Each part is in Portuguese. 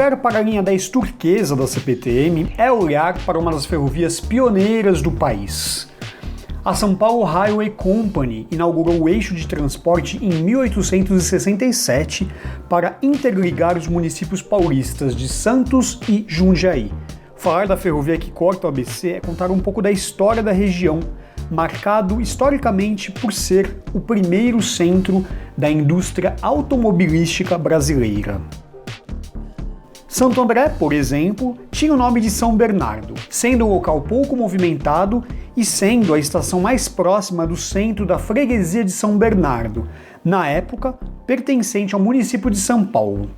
Olhar para a linha 10 turquesa da CPTM é olhar para uma das ferrovias pioneiras do país. A São Paulo Highway Company inaugurou o eixo de transporte em 1867 para interligar os municípios paulistas de Santos e Jundiaí. Falar da ferrovia que corta o ABC é contar um pouco da história da região, marcado historicamente por ser o primeiro centro da indústria automobilística brasileira. Santo André, por exemplo, tinha o nome de São Bernardo, sendo um local pouco movimentado e sendo a estação mais próxima do centro da freguesia de São Bernardo, na época pertencente ao município de São Paulo.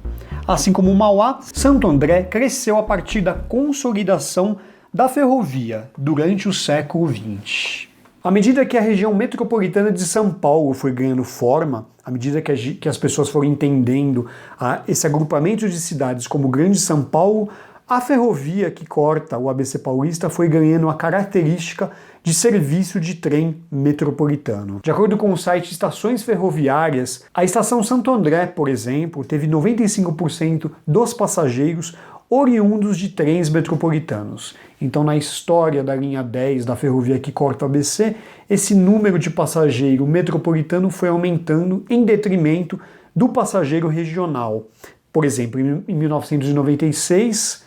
Assim como Mauá, Santo André cresceu a partir da consolidação da ferrovia durante o século XX. À medida que a região metropolitana de São Paulo foi ganhando forma, à medida que as pessoas foram entendendo esse agrupamento de cidades como Grande São Paulo, a ferrovia que corta o ABC paulista foi ganhando a característica de serviço de trem metropolitano. De acordo com o site Estações Ferroviárias, a estação Santo André, por exemplo, teve 95% dos passageiros oriundos de trens metropolitanos. Então, na história da linha 10 da ferrovia que corta o ABC, esse número de passageiro metropolitano foi aumentando em detrimento do passageiro regional. Por exemplo, em 1996,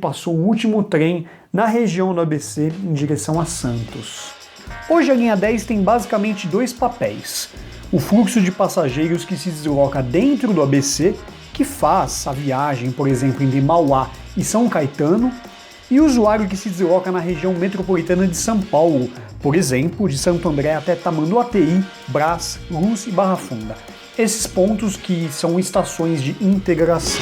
passou o último trem na região do ABC em direção a Santos. Hoje a linha 10 tem basicamente dois papéis: o fluxo de passageiros que se desloca dentro do ABC, que faz a viagem, por exemplo, entre Mauá e São Caetano, e o usuário que se desloca na região metropolitana de São Paulo, por exemplo, de Santo André até Tamanduateí, Brás, Luz e Barra Funda. Esses pontos que são estações de integração.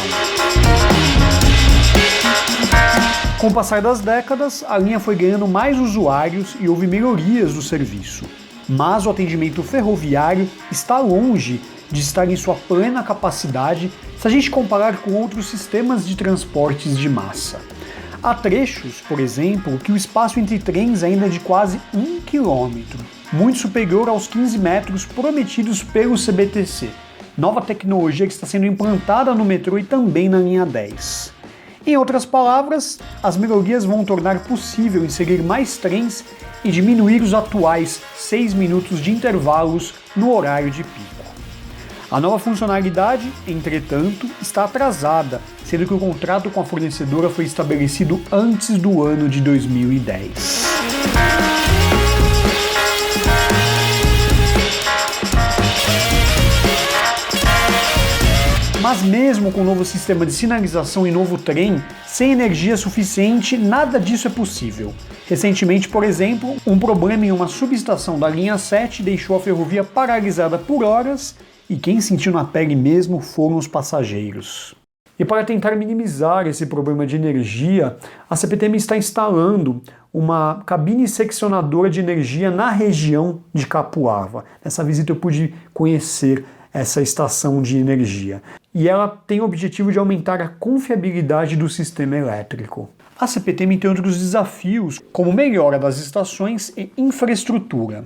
Com o passar das décadas, a linha foi ganhando mais usuários e houve melhorias do serviço. Mas o atendimento ferroviário está longe de estar em sua plena capacidade se a gente comparar com outros sistemas de transportes de massa. Há trechos, por exemplo, que o espaço entre trens ainda é de quase 1 quilômetro, muito superior aos 15 metros prometidos pelo CBTC, nova tecnologia que está sendo implantada no metrô e também na linha 10. Em outras palavras, as melhorias vão tornar possível inserir mais trens e diminuir os atuais 6 minutos de intervalos no horário de pico. A nova funcionalidade, entretanto, está atrasada, sendo que o contrato com a fornecedora foi estabelecido antes do ano de 2010. Mas mesmo com o novo sistema de sinalização e novo trem, sem energia suficiente, nada disso é possível. Recentemente, por exemplo, um problema em uma subestação da linha 7 deixou a ferrovia paralisada por horas e quem sentiu na pele mesmo foram os passageiros. E para tentar minimizar esse problema de energia, a CPTM está instalando uma cabine seccionadora de energia na região de Capuava. Nessa visita eu pude conhecer essa estação de energia. E ela tem o objetivo de aumentar a confiabilidade do sistema elétrico. A CPTM tem outros desafios, como melhora das estações e infraestrutura,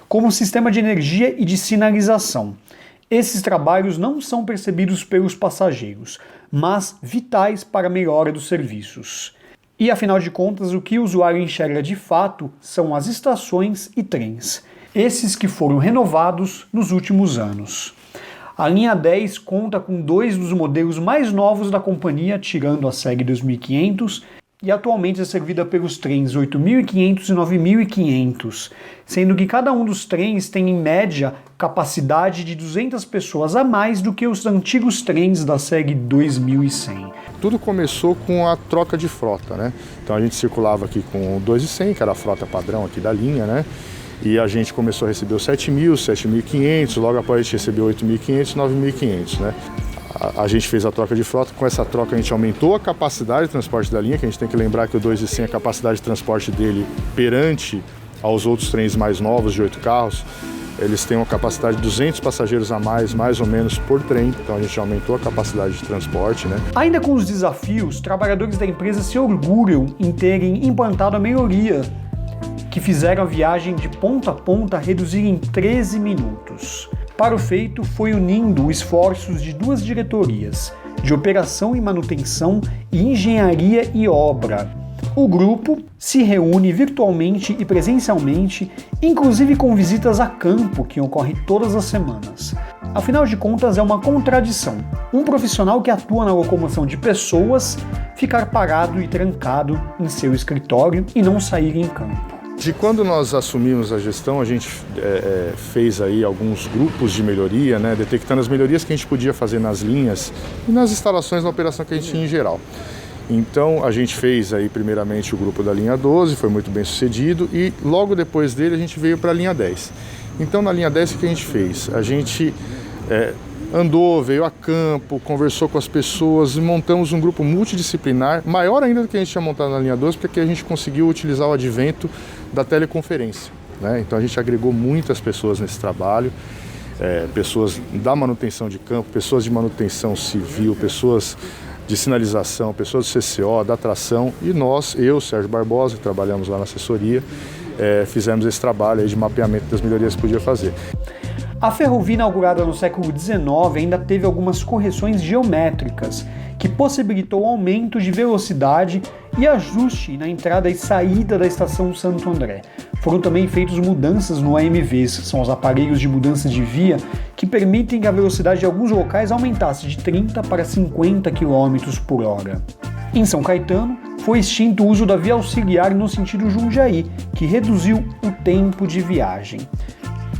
como o sistema de energia e de sinalização. Esses trabalhos não são percebidos pelos passageiros, mas vitais para a melhora dos serviços. E afinal de contas, o que o usuário enxerga de fato são as estações e trens, esses que foram renovados nos últimos anos. A linha 10 conta com 2 dos modelos mais novos da companhia, tirando a série 2500, e atualmente é servida pelos trens 8500 e 9500, sendo que cada um dos trens tem em média capacidade de 200 pessoas a mais do que os antigos trens da série 2100. Tudo começou com a troca de frota, né? Então a gente circulava aqui com o 2100, que era a frota padrão aqui da linha, né? E a gente começou a receber os 7.000, 7.500, logo após a gente recebeu 8.500, 9.500, né? A gente fez a troca de frota, com essa troca a gente aumentou a capacidade de transporte da linha, que a gente tem que lembrar que o 2.100, a capacidade de transporte dele perante aos outros trens mais novos de 8 carros, eles têm uma capacidade de 200 passageiros a mais ou menos, por trem, então a gente aumentou a capacidade de transporte, né? Ainda com os desafios, trabalhadores da empresa se orgulham em terem implantado a melhoria, que fizeram a viagem de ponta a ponta reduzir em 13 minutos. Para o feito, foi unindo esforços de 2 diretorias, de operação e manutenção e engenharia e obra. O grupo se reúne virtualmente e presencialmente, inclusive com visitas a campo que ocorrem todas as semanas. Afinal de contas, é uma contradição. Um profissional que atua na locomoção de pessoas ficar parado e trancado em seu escritório e não sair em campo. De quando nós assumimos a gestão, a gente fez aí alguns grupos de melhoria, né, detectando as melhorias que a gente podia fazer nas linhas e nas instalações da operação que a gente tinha em geral. Então a gente fez aí primeiramente o grupo da linha 12, foi muito bem sucedido, e logo depois dele a gente veio para a linha 10. Então na linha 10 o que a gente fez? A gente andou, veio a campo, conversou com as pessoas e montamos um grupo multidisciplinar, maior ainda do que a gente tinha montado na linha 12, porque a gente conseguiu utilizar o advento da teleconferência, né? Então a gente agregou muitas pessoas nesse trabalho, pessoas da manutenção de campo, pessoas de manutenção civil, pessoas de sinalização, pessoas do CCO, da tração, e nós, eu, Sérgio Barbosa, que trabalhamos lá na assessoria, fizemos esse trabalho aí de mapeamento das melhorias que podia fazer. A ferrovia inaugurada no século XIX ainda teve algumas correções geométricas, que possibilitou o aumento de velocidade e ajuste na entrada e saída da estação Santo André. Foram também feitas mudanças no AMVs, são os aparelhos de mudança de via, que permitem que a velocidade de alguns locais aumentasse de 30 para 50 km por hora. Em São Caetano, foi extinto o uso da via auxiliar no sentido Jundiaí, que reduziu o tempo de viagem.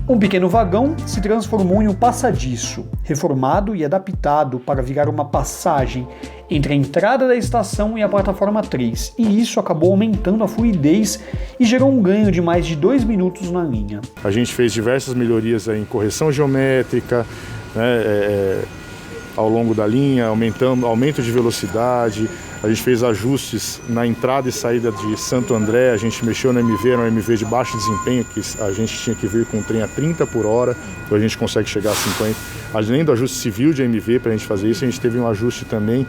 Um pequeno vagão se transformou em um passadiço, reformado e adaptado para virar uma passagem entre a entrada da estação e a plataforma 3, e isso acabou aumentando a fluidez e gerou um ganho de mais de 2 minutos na linha. A gente fez diversas melhorias aí em correção geométrica, né, ao longo da linha, aumento de velocidade. A gente fez ajustes na entrada e saída de Santo André, a gente mexeu no MV, era um MV de baixo desempenho, que a gente tinha que vir com o trem a 30 por hora, então a gente consegue chegar a 50. Além do ajuste civil de MV, para a gente fazer isso, a gente teve um ajuste também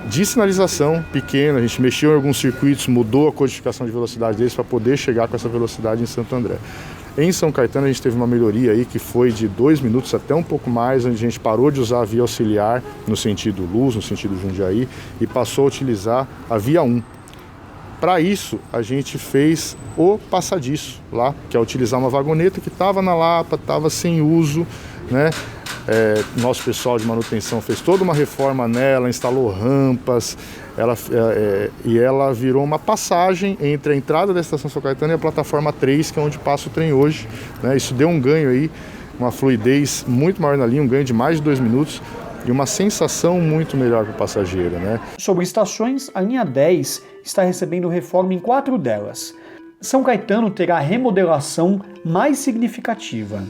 de sinalização pequeno, a gente mexeu em alguns circuitos, mudou a codificação de velocidade deles para poder chegar com essa velocidade em Santo André. Em São Caetano a gente teve uma melhoria aí que foi de 2 minutos até um pouco mais, onde a gente parou de usar a via auxiliar no sentido Luz, no sentido Jundiaí, e passou a utilizar a via 1. Para isso, a gente fez o passadiço lá, que é utilizar uma vagoneta que estava na Lapa, estava sem uso, né? Nosso pessoal de manutenção fez toda uma reforma nela, instalou rampas, e ela virou uma passagem entre a entrada da estação São Caetano e a plataforma 3, que é onde passa o trem hoje, né? Isso deu um ganho aí, uma fluidez muito maior na linha, um ganho de mais de 2 minutos e uma sensação muito melhor para o passageiro, né? Sobre estações, a linha 10 está recebendo reforma em 4 delas. São Caetano terá a remodelação mais significativa,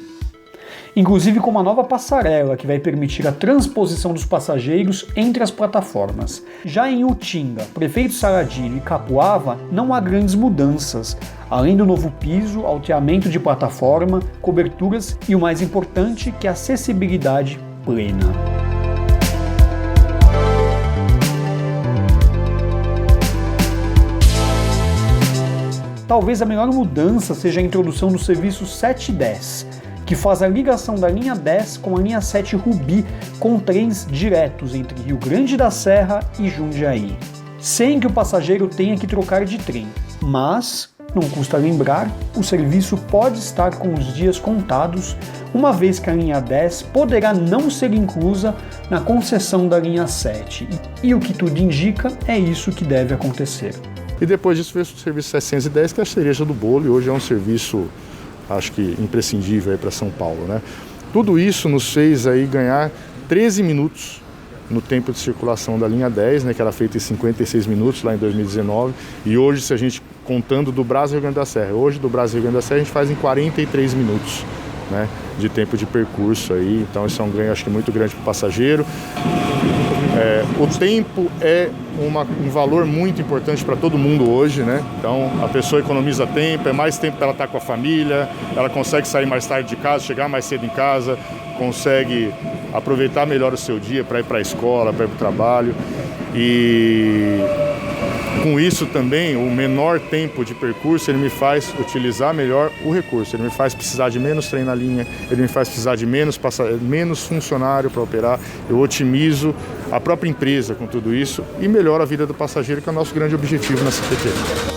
inclusive com uma nova passarela que vai permitir a transposição dos passageiros entre as plataformas. Já em Utinga, Prefeito Saradilho e Capuava, não há grandes mudanças, além do novo piso, alteamento de plataforma, coberturas e o mais importante, que é a acessibilidade plena. Talvez a melhor mudança seja a introdução do serviço 710, que faz a ligação da linha 10 com a linha 7 Rubi, com trens diretos entre Rio Grande da Serra e Jundiaí, sem que o passageiro tenha que trocar de trem. Mas, não custa lembrar, o serviço pode estar com os dias contados, uma vez que a linha 10 poderá não ser inclusa na concessão da linha 7. E o que tudo indica, é isso que deve acontecer. E depois disso veio o serviço 710, que é a cereja do bolo, e hoje é um serviço, acho que imprescindível para São Paulo, né? Tudo isso nos fez aí ganhar 13 minutos no tempo de circulação da linha 10, né, que era feita em 56 minutos lá em 2019, e hoje, se a gente contando do Brás ao Rio Grande da Serra, hoje do Brás ao Rio Grande da Serra a gente faz em 43 minutos, né, de tempo de percurso aí, então isso é um ganho, acho que muito grande para o passageiro. O tempo é um valor muito importante para todo mundo hoje, né? Então a pessoa economiza tempo, é mais tempo para ela estar com a família, ela consegue sair mais tarde de casa, chegar mais cedo em casa, consegue aproveitar melhor o seu dia para ir para a escola, para ir para o trabalho. E Com isso também, o menor tempo de percurso, ele me faz utilizar melhor o recurso, ele me faz precisar de menos trem na linha, ele me faz precisar de menos funcionário para operar, eu otimizo a própria empresa com tudo isso e melhoro a vida do passageiro, que é o nosso grande objetivo na CPT.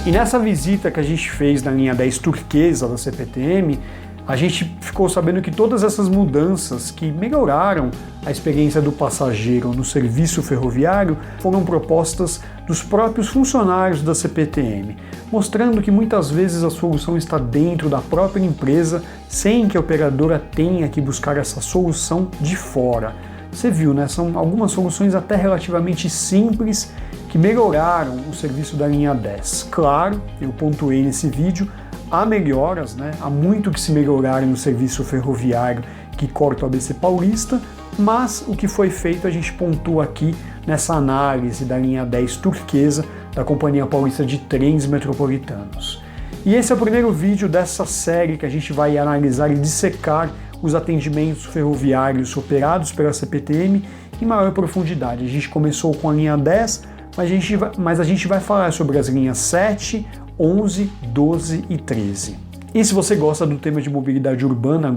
E nessa visita que a gente fez na linha 10 turquesa da CPTM, a gente ficou sabendo que todas essas mudanças que melhoraram a experiência do passageiro no serviço ferroviário foram propostas dos próprios funcionários da CPTM, mostrando que muitas vezes a solução está dentro da própria empresa, sem que a operadora tenha que buscar essa solução de fora. Você viu, né? São algumas soluções até relativamente simples que melhoraram o serviço da linha 10. Claro, eu pontuei nesse vídeo, há melhoras, né? Há muito que se melhorar no serviço ferroviário que corta o ABC Paulista, mas o que foi feito a gente pontua aqui nessa análise da linha 10 turquesa da Companhia Paulista de Trens Metropolitanos. E esse é o primeiro vídeo dessa série que a gente vai analisar e dissecar os atendimentos ferroviários operados pela CPTM em maior profundidade. A gente começou com a linha 10, mas a gente vai falar sobre as linhas 7, 11, 12 e 13. E se você gosta do tema de mobilidade urbana,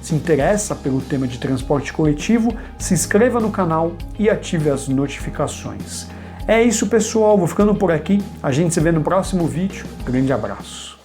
se interessa pelo tema de transporte coletivo, se inscreva no canal e ative as notificações. É isso, pessoal, vou ficando por aqui, a gente se vê no próximo vídeo, grande abraço.